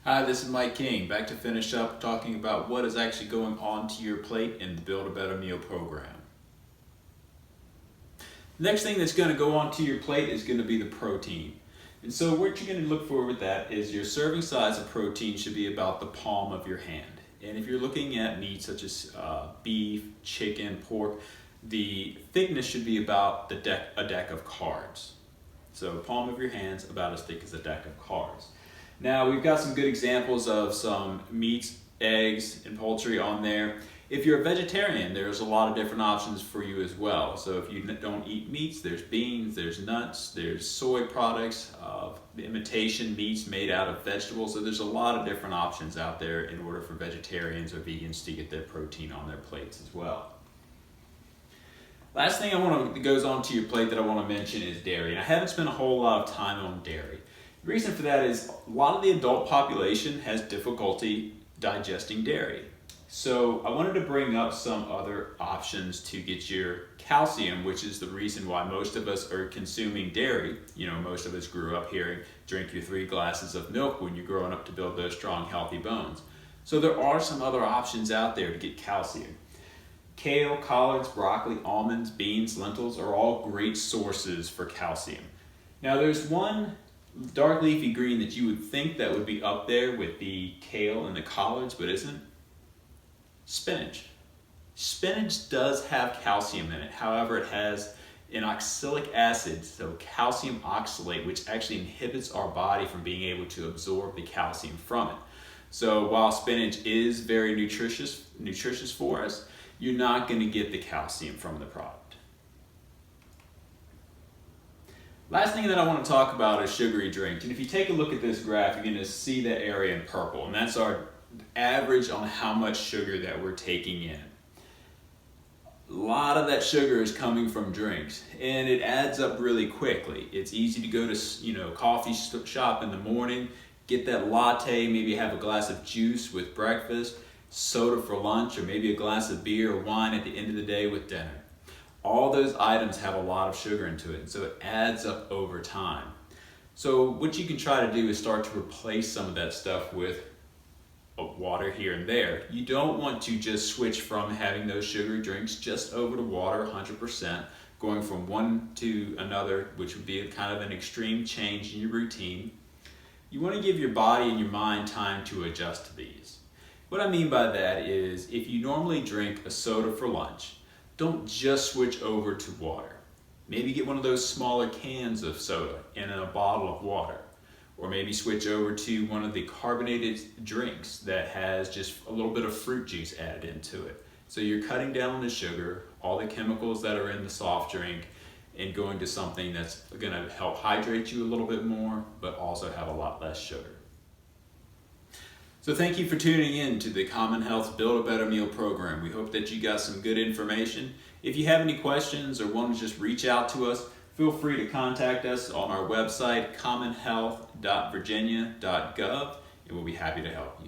Hi, this is Mike King, back to finish up talking about what is actually going onto your plate in the Build a Better Meal program. The next thing that's going to go onto your plate is going to be the protein. And so what you're going to look for with that is your serving size of protein should be about the palm of your hand. And if you're looking at meat such as beef, chicken, pork, the thickness should be about a deck of cards. So palm of your hand's about as thick as a deck of cards. Now we've got some good examples of some meats, eggs, and poultry on there. If you're a vegetarian, there's a lot of different options for you as well. So if you don't eat meats, there's beans, there's nuts, there's soy products, imitation meats made out of vegetables. So there's a lot of different options out there in order for vegetarians or vegans to get their protein on their plates as well. Last thing that goes onto your plate that I want to mention is dairy. And I haven't spent a whole lot of time on dairy. The reason for that is a lot of the adult population has difficulty digesting dairy. So I wanted to bring up some other options to get your calcium, which is the reason why most of us are consuming dairy. You know, most of us grew up hearing, drink your 3 glasses of milk when you're growing up to build those strong, healthy bones. So there are some other options out there to get calcium. Kale, collards, broccoli, almonds, beans, lentils are all great sources for calcium. Now there's one dark leafy green that you would think that would be up there with the kale and the collards, but isn't. Spinach. Spinach does have calcium in it. However, it has an oxalic acid, so calcium oxalate, which actually inhibits our body from being able to absorb the calcium from it. So while spinach is very nutritious for us, you're not going to get the calcium from the product. Last thing that I want to talk about is sugary drinks. And if you take a look at this graph, you're going to see that area in purple. And that's our average on how much sugar that we're taking in. A lot of that sugar is coming from drinks. And it adds up really quickly. It's easy to go to coffee shop in the morning, get that latte, maybe have a glass of juice with breakfast, soda for lunch, or maybe a glass of beer or wine at the end of the day with dinner. All those items have a lot of sugar into it, and so it adds up over time. So what you can try to do is start to replace some of that stuff with water here and there. You don't want to just switch from having those sugary drinks just over to water 100%, going from one to another, which would be a kind of an extreme change in your routine. You want to give your body and your mind time to adjust to these. What I mean by that is if you normally drink a soda for lunch, don't just switch over to water. Maybe get one of those smaller cans of soda and a bottle of water. Or maybe switch over to one of the carbonated drinks that has just a little bit of fruit juice added into it. So you're cutting down on the sugar, all the chemicals that are in the soft drink, and going to something that's going to help hydrate you a little bit more, but also have a lot less sugar. So thank you for tuning in to the Common Health Build a Better Meal program. We hope that you got some good information. If you have any questions or want to just reach out to us, feel free to contact us on our website, commonhealth.virginia.gov, and we'll be happy to help you.